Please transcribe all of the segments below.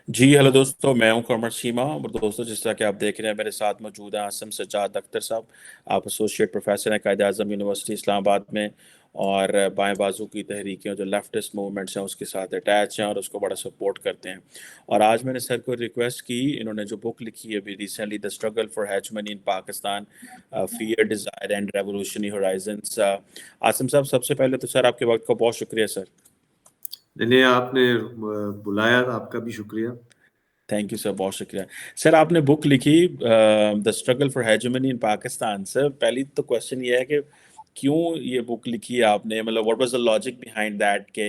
جی hello دوستوں، میں ہوں قمر شیما اور دوستوں جس طرح کہ آپ دیکھ رہے ہیں میرے ساتھ موجود ہیں عاصم سجاد اختر صاحب. آپ ایسوسیٹ پروفیسر ہیں قائد اعظم یونیورسٹی اسلام آباد میں، اور بائیں بازو کی تحریکیں جو لیفٹسٹ موومنٹس ہیں اس کے ساتھ اٹیچ ہیں اور اس کو بڑا سپورٹ کرتے ہیں. اور آج میں نے سر کو ریکویسٹ کی، انہوں نے جو بک لکھی ہے ابھی recently, the struggle for hegemony in Pakistan, fear desire and revolutionary horizons. Asim صاحب، سب سے پہلے تو سر آپ کے وقت کا بہت شکریہ سر. نہیں، آپ نے بلایا، آپ کا بھی شکریہ. تھینک یو سر، بہت شکریہ. سر آپ نے بک لکھی دا struggle for hegemony in Pakistan. سر پہلی تو کوشچن یہ ہے کہ کیوں یہ بک لکھی ہے آپ نے، مطلب what was the logic behind that کہ،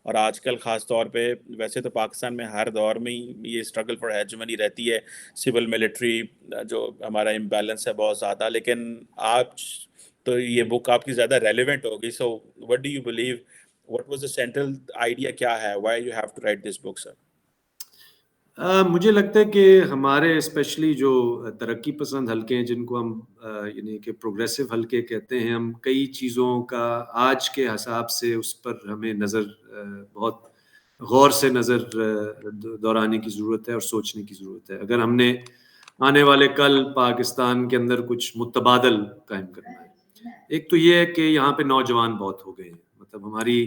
اور آج کل خاص طور پہ ویسے تو پاکستان میں ہر دور میں ہی یہ اسٹرگل فار ہیجمنی رہتی ہے، سول ملٹری جو ہمارا امبیلنس ہے بہت زیادہ، لیکن آج تو یہ بک آپ کی زیادہ ریلیونٹ ہوگی. So what do you believe, what was the central idea, کیا ہے، why you have to write this book sir? مجھے لگتا ہے کہ ہمارے اسپیشلی جو ترقی پسند حلقے ہیں، جن کو ہم یعنی کہ پروگریسو حلقے کہتے ہیں، ہم کئی چیزوں کا آج کے حساب سے اس پر ہمیں نظر بہت غور سے نظر دہرانے کی ضرورت ہے اور سوچنے کی ضرورت ہے. اگر ہم نے آنے والے کل پاکستان کے اندر کچھ متبادل قائم کرنا ہے، ایک تو یہ ہے کہ یہاں پہ نوجوان بہت ہو گئے ہیں. مطلب ہماری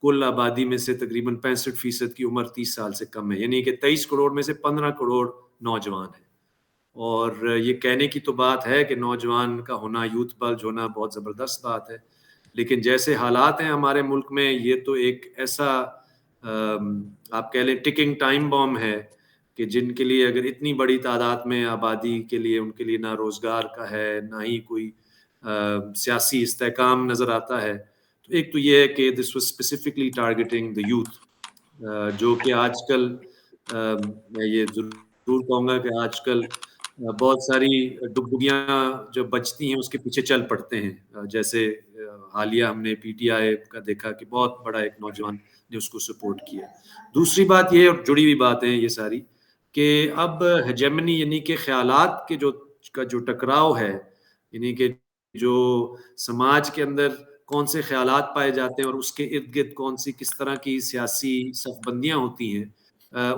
کل آبادی میں سے تقریباً 65% کی عمر 30 سال سے کم ہے، یعنی کہ 23 کروڑ میں سے 15 کروڑ نوجوان ہیں. اور یہ کہنے کی تو بات ہے کہ نوجوان کا ہونا، یوتھ بلج ہونا بہت زبردست بات ہے، لیکن جیسے حالات ہیں ہمارے ملک میں، یہ تو ایک ایسا آپ کہہ لیں ٹکنگ ٹائم بم ہے کہ جن کے لیے اگر اتنی بڑی تعداد میں آبادی کے لیے، ان کے لیے نہ روزگار کا ہے، نہ ہی کوئی سیاسی استحکام نظر آتا ہے. تو ایک تو یہ ہے کہ this was specifically targeting the youth, جو کہ آج کل میں یہ ضرور کہوں گا کہ آج کل بہت ساری ڈگڈگیاں جو بچتی ہیں اس کے پیچھے چل پڑتے ہیں. جیسے حالیہ ہم نے پی ٹی آئی کا دیکھا کہ بہت بڑا ایک نوجوان نے اس کو سپورٹ کیا. دوسری بات یہ، اور جڑی ہوئی باتیں یہ ساری، کہ اب ہیجمنی یعنی کہ خیالات کے جو ٹکراؤ ہے، یعنی کہ جو سماج کے اندر کون سے خیالات پائے جاتے ہیں اور اس کے ارد گرد کون سی کس طرح کی سیاسی صف بندیاں ہوتی ہیں،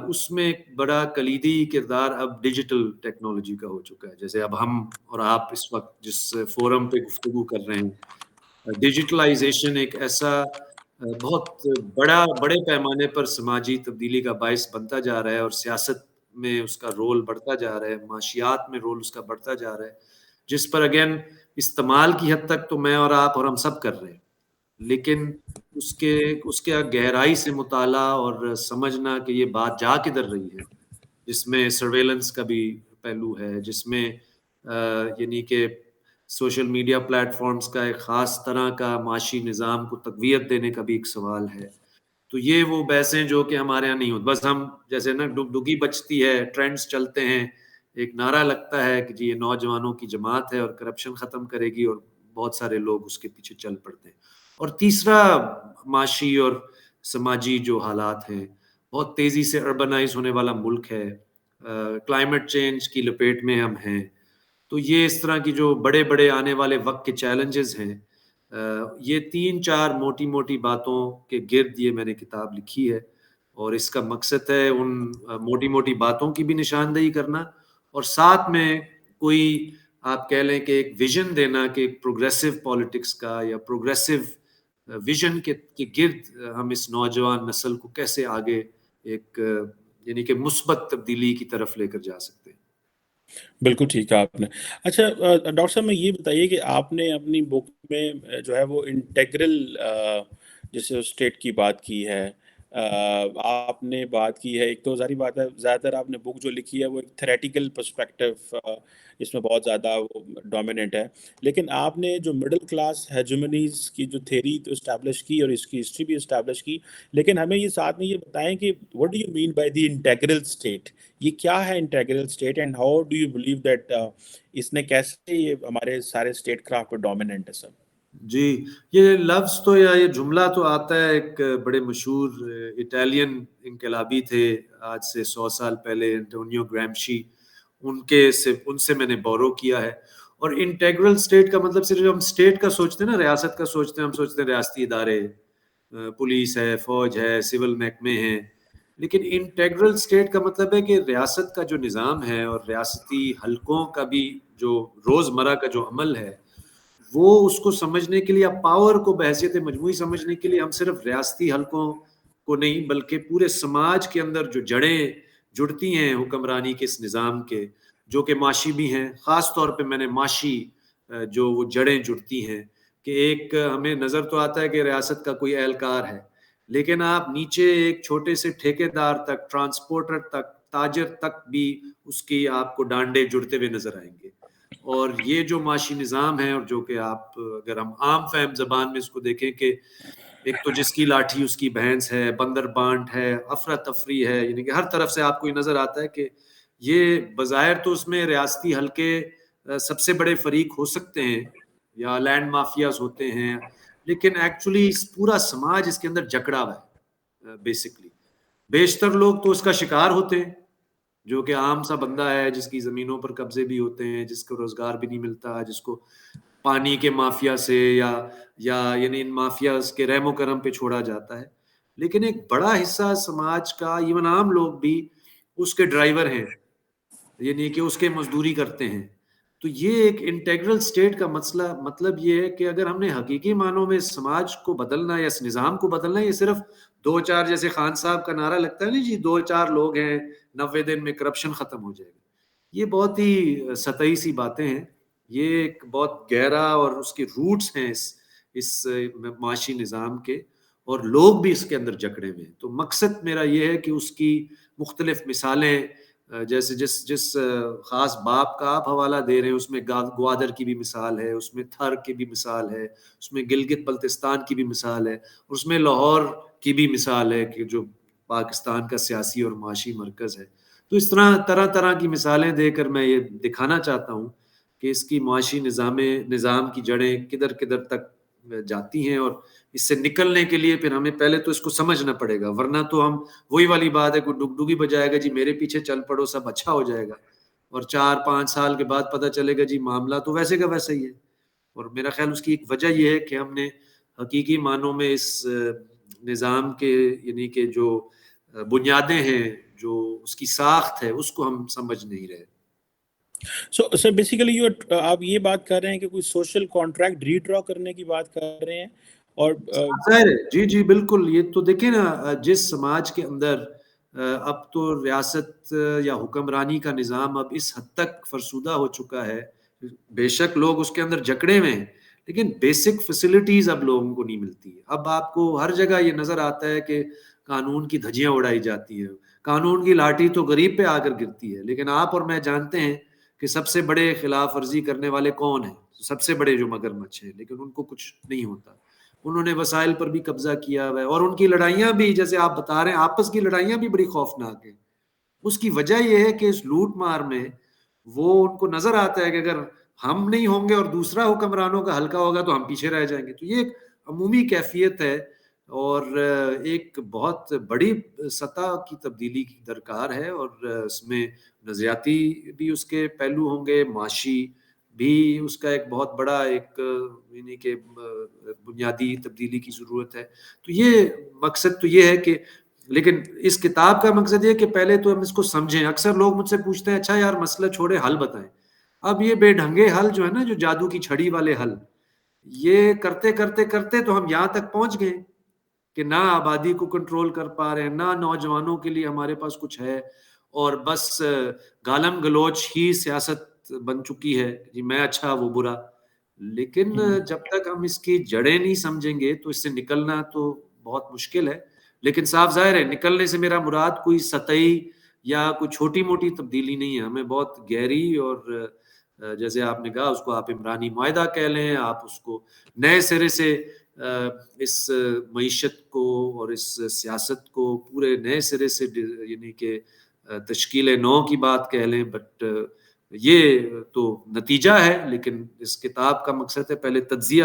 اس میں ایک بڑا کلیدی کردار اب ڈیجیٹل ٹیکنالوجی کا ہو چکا ہے. جیسے اب ہم اور آپ اس وقت جس فورم پہ گفتگو کر رہے ہیں، ڈیجیٹلائزیشن ایک ایسا بہت بڑے پیمانے پر سماجی تبدیلی کا باعث بنتا جا رہا ہے، اور سیاست میں اس کا رول بڑھتا جا رہا ہے، معاشیات میں رول اس کا بڑھتا جا رہا ہے، جس پر اگین استعمال کی حد تک تو میں اور آپ اور ہم سب کر رہے ہیں، لیکن اس کے گہرائی سے مطالعہ اور سمجھنا کہ یہ بات جا کدھر رہی ہے، جس میں سرویلنس کا بھی پہلو ہے، جس میں یعنی کہ سوشل میڈیا پلیٹ فارمز کا ایک خاص طرح کا معاشی نظام کو تقویت دینے کا بھی ایک سوال ہے. تو یہ وہ بحثیں جو کہ ہمارے یہاں نہیں ہوتی. بس ہم جیسے نا ڈگی بچتی ہے، ٹرینڈز چلتے ہیں، ایک نعرہ لگتا ہے کہ جی یہ نوجوانوں کی جماعت ہے اور کرپشن ختم کرے گی، اور بہت سارے لوگ اس کے پیچھے چل پڑتے ہیں. اور تیسرا، معاشی اور سماجی جو حالات ہیں، بہت تیزی سے اربنائز ہونے والا ملک ہے، کلائمیٹ چینج کی لپیٹ میں ہم ہیں. تو یہ اس طرح کی جو بڑے بڑے آنے والے وقت کے چیلنجز ہیں، یہ 3-4 موٹی موٹی باتوں کے گرد یہ میں نے کتاب لکھی ہے، اور اس کا مقصد ہے ان موٹی موٹی باتوں کی بھی نشاندہی کرنا، اور ساتھ میں کوئی آپ کہہ لیں کہ ایک ویژن دینا کہ ایک پروگریسو پالیٹکس کا یا پروگریسو ویژن کے گرد ہم اس نوجوان نسل کو کیسے آگے ایک یعنی کہ مثبت تبدیلی کی طرف لے کر جا سکتے ہیں. بالکل ٹھیک ہے آپ نے. اچھا ڈاکٹر صاحب، میں یہ بتائیے کہ آپ نے اپنی بک میں جو ہے وہ انٹیگرل جیسے اسٹیٹ کی بات کی ہے، آپ نے بات کی ہے. ایک تو ظاہری بات ہے، زیادہ تر آپ نے بک جو لکھی ہے وہ ایک تھریٹیکل پرسپیکٹو اس میں بہت زیادہ ڈومیننٹ ہے، لیکن آپ نے جو مڈل کلاس ہیجمنیز کی جو تھیری اسٹیبلش کی اور اس کی ہسٹری بھی اسٹیبلش کی، لیکن ہمیں یہ ساتھ میں یہ بتائیں کہ what do you mean by the integral state؟ یہ کیا ہے integral state, and how do you believe that اس نے کیسے یہ ہمارے سارے اسٹیٹ کرافٹ پہ ڈومیننٹ ہے سر؟ جی، یہ لفظ تو یا یہ جملہ تو آتا ہے ایک بڑے مشہور اٹالین انقلابی تھے آج سے 100 سال پہلے، انٹونیو گرامشی، ان سے میں نے بورو کیا ہے. اور انٹیگرل اسٹیٹ کا مطلب صرف ہم اسٹیٹ کا سوچتے ہیں نا، ریاست کا سوچتے ہیں، ہم سوچتے ہیں ریاستی ادارے، پولیس ہے، فوج ہے، سول محکمے ہیں، لیکن انٹیگرل اسٹیٹ کا مطلب ہے کہ ریاست کا جو نظام ہے اور ریاستی حلقوں کا بھی جو روزمرہ کا جو عمل ہے وہ اس کو سمجھنے کے لیے، پاور کو بحیثیت مجموعی سمجھنے کے لیے ہم صرف ریاستی حلقوں کو نہیں بلکہ پورے سماج کے اندر جو جڑیں جڑتی ہیں حکمرانی کے اس نظام کے، جو کہ معاشی بھی ہیں، خاص طور پہ میں نے معاشی جو وہ جڑیں جڑتی ہیں کہ ایک ہمیں نظر تو آتا ہے کہ ریاست کا کوئی اہلکار ہے، لیکن آپ نیچے ایک چھوٹے سے ٹھیکیدار تک، ٹرانسپورٹر تک، تاجر تک بھی اس کی آپ کو ڈانڈے جڑتے ہوئے نظر آئیں گے۔ اور یہ جو معاشی نظام ہے، اور جو کہ آپ اگر ہم عام فہم زبان میں اس کو دیکھیں کہ ایک تو جس کی لاٹھی اس کی بھینس ہے، بندر بانٹ ہے، افراتفری ہے، یعنی کہ ہر طرف سے آپ کو یہ نظر آتا ہے کہ یہ بظاہر تو اس میں ریاستی حلقے سب سے بڑے فریق ہو سکتے ہیں یا لینڈ مافیاز ہوتے ہیں، لیکن ایکچولی پورا سماج اس کے اندر جکڑا ہوا ہے۔ بیسکلی بیشتر لوگ تو اس کا شکار ہوتے ہیں، جو کہ عام سا بندہ ہے جس کی زمینوں پر قبضے بھی ہوتے ہیں، جس کو روزگار بھی نہیں ملتا، جس کو پانی کے مافیا سے یا یعنی ان مافیاز کے رحم و کرم پہ چھوڑا جاتا ہے۔ لیکن ایک بڑا حصہ سماج کا، ایون عام لوگ بھی اس کے ڈرائیور ہیں، یعنی کہ اس کے مزدوری کرتے ہیں۔ تو یہ ایک انٹیگرل اسٹیٹ کا مسئلہ مطلب یہ ہے کہ اگر ہم نے حقیقی معنوں میں سماج کو بدلنا یا اس نظام کو بدلنا، یہ صرف دو چار، جیسے خان صاحب کا نعرہ لگتا ہے نا جی، دو چار لوگ ہیں 90 دن میں کرپشن ختم ہو جائے گا، یہ بہت ہی سطحی سی باتیں ہیں۔ یہ ایک بہت گہرا اور اس کے روٹس ہیں اس معاشی نظام کے، اور لوگ بھی اس کے اندر جکڑے ہوئے ہیں۔ تو مقصد میرا یہ ہے کہ اس کی مختلف مثالیں، جیسے جس خاص باپ کا آپ حوالہ دے رہے ہیں، اس میں گوادر کی بھی مثال ہے، اس میں تھر کی بھی مثال ہے، اس میں گلگت بلتستان کی بھی مثال ہے، اور اس میں لاہور کی بھی مثال ہے کہ جو پاکستان کا سیاسی اور معاشی مرکز ہے۔ تو اس طرح طرح کی مثالیں دے کر میں یہ دکھانا چاہتا ہوں کہ اس کی معاشی نظام کی جڑیں کدھر کدھر تک جاتی ہیں، اور اس سے نکلنے کے لیے پھر ہمیں پہلے تو اس کو سمجھنا پڑے گا، ورنہ تو ہم وہی والی بات ہے، کوئی ڈگڈگی بجائے گا جی میرے پیچھے چل پڑو سب اچھا ہو جائے گا، اور 4-5 سال کے بعد پتہ چلے گا جی معاملہ تو ویسے کا ویسا ہی ہے۔ اور میرا خیال اس کی ایک وجہ یہ ہے کہ ہم نے حقیقی معنوں میں اس نظام کے، یعنی کہ جو بنیادیں ہیں، جو اس کی ساخت ہے، اس کو ہم سمجھ نہیں رہے۔ سو بیسیکلی آپ یہ بات کر رہے ہیں کہ کوئی سوشل کانٹریکٹ ری ڈرا کرنے کی بات کر رہے ہیں، اور ظاہر ہے، جی جی بالکل۔ یہ تو دیکھیں نا، جس سماج کے اندر اب تو ریاست یا حکمرانی کا نظام اب اس حد تک فرسودہ ہو چکا ہے، بے شک لوگ اس کے اندر جکڑے ہوئے ہیں، لیکن بیسک فیسلٹیز اب لوگوں کو نہیں ملتی۔ اب آپ کو ہر جگہ یہ نظر آتا ہے کہ قانون کی دھجیاں اڑائی جاتی ہیں، قانون کی لاٹھی تو غریب پہ آ کر گرتی ہے، لیکن آپ اور میں جانتے ہیں کہ سب سے بڑے خلاف ورزی کرنے والے کون ہیں، سب سے بڑے جو مگرمچھ ہیں، لیکن ان کو کچھ نہیں ہوتا۔ انہوں نے وسائل پر بھی قبضہ کیا ہوا ہے، اور ان کی لڑائیاں بھی، جیسے آپ بتا رہے ہیں، آپس کی لڑائیاں بھی بڑی خوفناک ہیں۔ اس کی وجہ یہ ہے کہ اس لوٹ مار میں وہ ان کو نظر آتا ہے کہ اگر ہم نہیں ہوں گے اور دوسرا حکمرانوں کا حلقہ ہوگا تو ہم پیچھے رہ جائیں گے۔ تو یہ ایک عمومی کیفیت ہے، اور ایک بہت بڑی سطح کی تبدیلی کی درکار ہے، اور اس میں نظریاتی بھی اس کے پہلو ہوں گے، معاشی بھی اس کا ایک بہت بڑا ایک یعنی کہ بنیادی تبدیلی کی ضرورت ہے۔ تو یہ مقصد تو یہ ہے کہ، لیکن اس کتاب کا مقصد یہ ہے کہ پہلے تو ہم اس کو سمجھیں۔ اکثر لوگ مجھ سے پوچھتے ہیں اچھا یار مسئلہ چھوڑے، حل بتائیں۔ اب یہ بے ڈھنگے حل جو ہے نا، جو جادو کی چھڑی والے حل، یہ کرتے کرتے کرتے تو ہم یہاں تک پہنچ گئے کہ نہ آبادی کو کنٹرول کر پا رہے ہیں، نہ نوجوانوں کے لیے ہمارے پاس کچھ ہے، اور بس گالم گلوچ ہی سیاست بن چکی ہے، جی میں اچھا وہ برا۔ لیکن جب تک ہم اس کی جڑیں نہیں سمجھیں گے تو اس سے نکلنا تو بہت مشکل ہے۔ لیکن صاف ظاہر ہے، نکلنے سے میرا مراد کوئی سطحی یا کوئی چھوٹی موٹی تبدیلی نہیں ہے، ہمیں بہت گہری، اور جیسے آپ نے کہا اس کو آپ عمرانی معاہدہ کہہ لیں، آپ اس کو نئے سرے سے اس معیشت کو اور اس سیاست کو پورے نئے سرے سے یعنی کہ تشکیل نو کی بات کہہ لیں، بٹ یہ تو نتیجہ ہے۔ لیکن اس کتاب کا مقصد ہے پہلے تجزیہ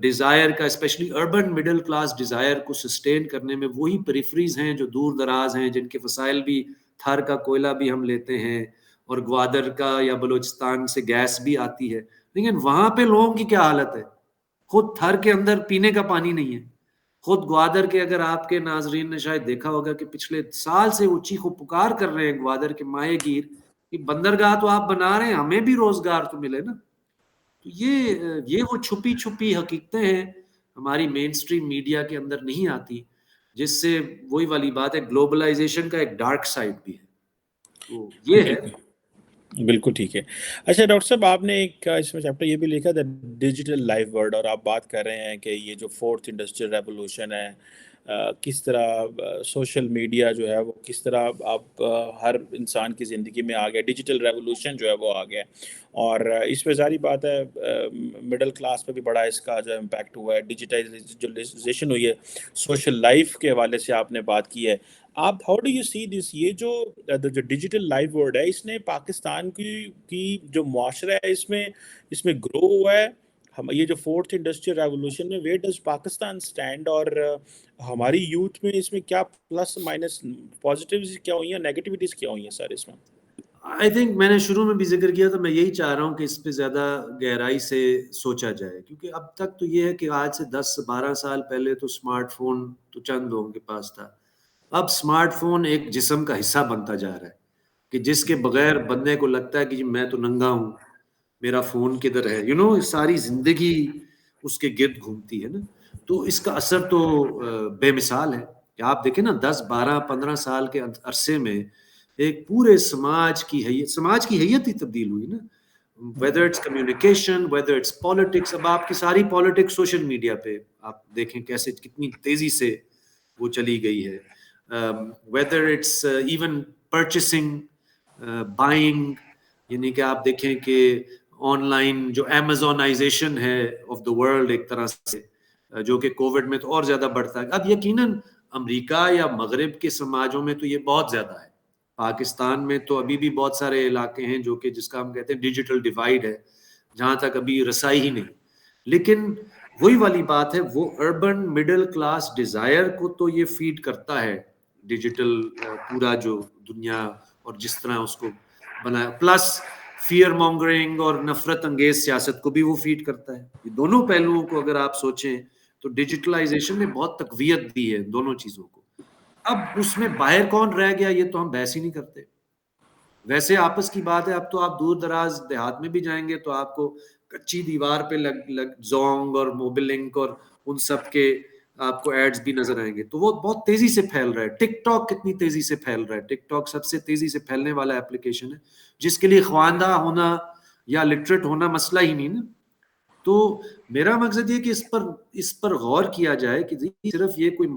ڈیزائر کا، especially urban middle class desire کو سسٹین کرنے میں وہی پریفریز ہیں جو دور دراز ہیں، جن کے وسائل بھی تھر کا کوئلہ بھی ہم لیتے ہیں اور گوادر کا یا بلوچستان سے گیس بھی آتی ہے، لیکن وہاں پہ لوگوں کی کیا حالت ہے؟ خود تھر کے اندر پینے کا پانی نہیں ہے، خود گوادر کے، اگر آپ کے ناظرین نے شاید دیکھا ہوگا کہ پچھلے سال سے وہ چیخ و پکار کر رہے ہیں گوادر کے ماہی گیر کہ بندرگاہ تو آپ بنا رہے ہیں، ہمیں بھی روزگار تو ملے نا۔ تو یہ وہ چھپی چھپی حقیقتیں ہیں ہماری مین سٹریم میڈیا کے اندر نہیں آتی، جس سے وہی والی بات ہے، گلوبلائزیشن کا ایک ڈارک سائڈ بھی ہے، تو یہ ہے۔ بالکل بالکل ٹھیک ہے۔ اچھا ڈاکٹر صاحب، آپ نے ایک اس میں چیپٹر یہ بھی لکھا تھا ڈیجیٹل لائف ورلڈ، اور آپ بات کر رہے ہیں کہ یہ جو فورتھ انڈسٹریل ریولوشن ہے، کس طرح سوشل میڈیا جو ہے وہ کس طرح اب ہر انسان کی زندگی میں آ گیا، ڈیجیٹل ریولوشن جو ہے وہ آ گیا، اور اس پہ ظاہری بات ہے مڈل کلاس پہ بھی بڑا اس کا جو امپیکٹ ہوا ہے، ڈیجیٹائزیشن ہوئی ہے، سوشل لائف کے حوالے سے آپ نے بات کی ہے۔ آپ ہاؤ ڈو یو سی دس، یہ جو ڈیجیٹل لائف ورلڈ ہے، اس نے پاکستان کی جو معاشرہ ہے اس میں گرو ہوا ہے؟ ہم یہ جو فورتھ انڈسٹریل ریولوشن میں ویئر ڈز پاکستان اسٹینڈ، اور ہماری یوتھ میں اس میں کیا پلس مائنس پازیٹیوز کیا ہوئی ہیں، نیگیٹیوٹیز کیا ہوئی ہیں سر اس میں؟ آئی تھنک میں نے شروع میں بھی ذکر کیا تھا، میں یہی چاہ رہا ہوں کہ اس پہ زیادہ گہرائی سے سوچا جائے، کیونکہ اب تک تو یہ ہے کہ آج سے 10 12 سال پہلے تو اسمارٹ فون تو چند لوگوں کے پاس تھا، اب اسمارٹ فون ایک جسم کا حصہ بنتا جا رہا ہے کہ جس کے بغیر بندے کو لگتا ہے کہ جی میں تو ننگا ہوں، میرا فون کدھر ہے، ساری زندگی اس کے گرد گھومتی ہے نا۔ تو اس کا اثر تو بے مثال ہے کہ آپ دیکھیں نا 10 12 15 سال کے عرصے میں ایک پورے سماج کی حیت ہی تبدیل ہوئی نا، whether it's communication, whether it's politics. اب آپ کی ساری پالیٹکس سوشل میڈیا پہ آپ دیکھیں کیسے کتنی تیزی سے وہ چلی گئی ہے، whether it's even purchasing, buying, یعنی کہ آپ دیکھیں کہ آن لائن جو ایمیزونائزیشن ہے آف دا ورلڈ ایک طرح سے، جو کہ کووڈ میں تو اور زیادہ بڑھتا ہے۔ اب یقیناً امریکہ یا مغرب کے سماجوں میں تو یہ بہت زیادہ ہے، پاکستان میں تو ابھی بھی بہت سارے علاقے ہیں جو کہ جس کا ہم کہتے ہیں ڈیجیٹل ڈیوائیڈ ہے، جہاں تک ابھی رسائی ہی نہیں۔ لیکن وہی والی بات ہے، وہ اربن مڈل کلاس ڈیزائر کو تو یہ فیڈ کرتا ہے ڈیجیٹل پورا جو دنیا، اور جس طرح اس کو بنایا، پلس فیئر مونگرنگ اور نفرت انگیز سیاست کو بھی وہ فیڈ کرتا ہے۔ یہ دونوں پہلوؤں کو اگر آپ سوچیں تو ڈیجیٹلائزیشن نے بہت تقویت دی ہے دونوں چیزوں کو۔ اب اس میں باہر کون رہ گیا یہ تو ہم بحث ہی نہیں کرتے، ویسے آپس کی بات ہے۔ اب تو آپ دور دراز دیہات میں بھی جائیں گے تو آپ کو کچی دیوار پہ زونگ اور موبل لنک اور ان سب کے آپ کو ایڈز بھی نظر آئیں گے، تو وہ بہت تیزی سے پھیل رہا ہے۔ ٹک ٹاک کتنی تیزی سے پھیل رہا ہے، ٹک ٹاک سب سے تیزی سے پھیلنے والا ایپلیکیشن ہے، جس کے لیے خواندہ ہونا یا لٹریٹ ہونا مسئلہ ہی نہیں نا۔ تو میرا مقصد یہ کہ اس پر غور کیا جائے کہ صرف یہ کوئی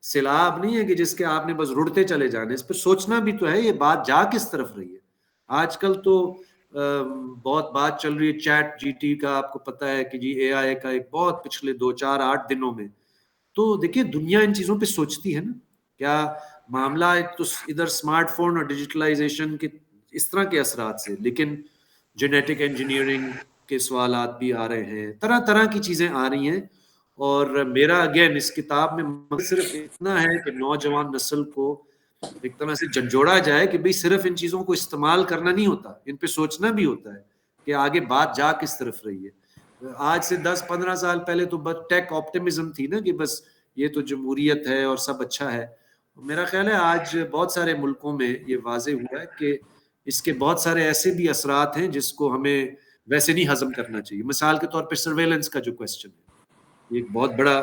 سیلاب نہیں ہے کہ جس کے آپ نے بس رڑتے چلے جانے، اس پر سوچنا بھی تو ہے یہ بات جا کس طرف رہی ہے۔ آج کل تو بہت بات چل رہی ہے چیٹ جی ٹی کا، آپ کو پتا ہے کہ جی اے آئی کا ایک بہت پچھلے 2 4 8 دنوں میں، تو دیکھیں دنیا ان چیزوں پہ سوچتی ہے نا، کیا معاملہ ایک تو ادھر اسمارٹ فون اور ڈیجیٹلائزیشن کے اس طرح کے اثرات سے، لیکن جینیٹک انجینئرنگ کے سوالات بھی آ رہے ہیں، طرح طرح کی چیزیں آ رہی ہیں۔ اور میرا اگین اس کتاب میں مقصد صرف اتنا ہے کہ نوجوان نسل کو ایک طرح سے جھنجھوڑا جائے کہ بھئی صرف ان چیزوں کو استعمال کرنا نہیں ہوتا، ان پہ سوچنا بھی ہوتا ہے کہ آگے بات جا کس طرف رہی ہے۔ آج سے 10 15 سال پہلے تو بس ٹیک آپٹیمزم تھی نا کہ بس یہ تو جمہوریت ہے اور سب اچھا ہے۔ میرا خیال ہے آج بہت سارے ملکوں میں یہ واضح ہوا ہے کہ اس کے بہت سارے ایسے بھی اثرات ہیں جس کو ہمیں ویسے نہیں ہضم کرنا چاہیے۔ مثال کے طور پہ سرویلنس کا جو کویسچن ہے، یہ ایک بہت بڑا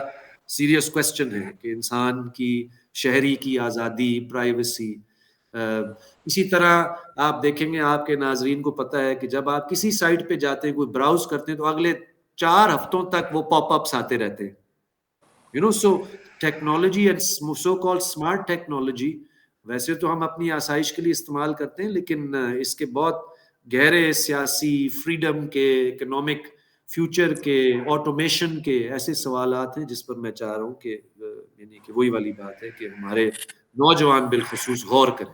سیریس کویسچن ہے کہ انسان کی شہری کی آزادی، پرائیویسی۔ اسی طرح آپ دیکھیں گے، آپ کے ناظرین کو پتہ ہے کہ جب آپ کسی سائٹ پہ جاتے ہیں، کوئی براؤز کرتے ہیں، تو اگلے 4 ہفتوں تک وہ پاپ اپس آتے رہتے ہیں۔ So technology and so call smart technology ویسے تو ہم اپنی آسائش کے لیے استعمال کرتے ہیں، لیکن اس کے بہت گہرے سیاسی، فریڈم کے، اکنامک فیوچر کے، آٹومیشن کے ایسے سوالات ہیں جس پر میں چاہ رہا ہوں کہ یعنی کہ وہی والی بات ہے کہ ہمارے نوجوان بالخصوص غور کریں۔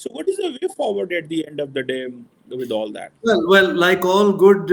So what is the way forward at the end of the day with all that? Well, like all good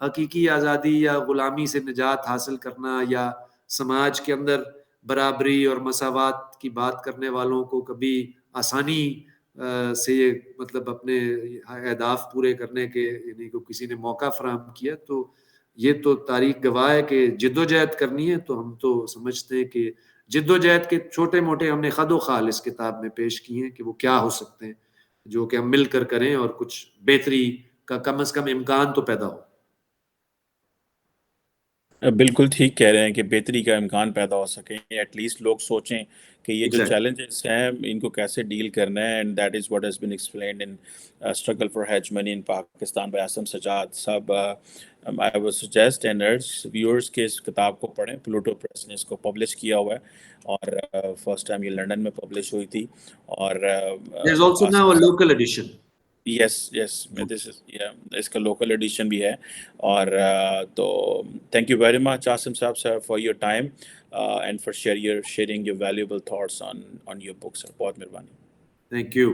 حقیقی آزادی یا غلامی سے نجات حاصل کرنا یا سماج کے اندر برابری اور مساوات کی بات کرنے والوں کو کبھی آسانی سے مطلب اپنے اہداف پورے کرنے کے یعنی کہ کسی نے موقع فراہم کیا، تو یہ تو تاریخ گواہ ہے کہ جد و جہد کرنی ہے. تو ہم تو سمجھتے ہیں کہ جد و جہد کے چھوٹے موٹے ہم نے خد و خال اس کتاب میں پیش کی ہیں کہ وہ کیا ہو سکتے ہیں جو کہ ہم مل کر کریں اور کچھ بہتری کا کم از کم امکان تو پیدا ہو. بالکل ٹھیک کہہ رہے ہیں کہ بہتری کا امکان پیدا ہو سکے، ایٹ لیسٹ لوگ سوچیں کہ یہ جو Exactly. چیلنجز ہیں ان کو کیسے ڈیل کرنا ہے. And that is what has been explained in struggle for hedge money in Pakistan by اسم سجاد صاحب. I would suggest and urge viewers کے اس کتاب کو پڑھیں. پلوٹو پریس نے اس کو پبلش کیا ہوا ہے اور فرسٹ ٹائم یہ لنڈن میں پبلش ہوئی تھی. اور There's also now Asif a صاحب، local edition. یس یس دس از اس کا لوکل ایڈیشن بھی ہے. اور تو thank you very much Asim صاحب sir for your time and for sharing your valuable thoughts on your book sir. بہت مہربانی. Thank you.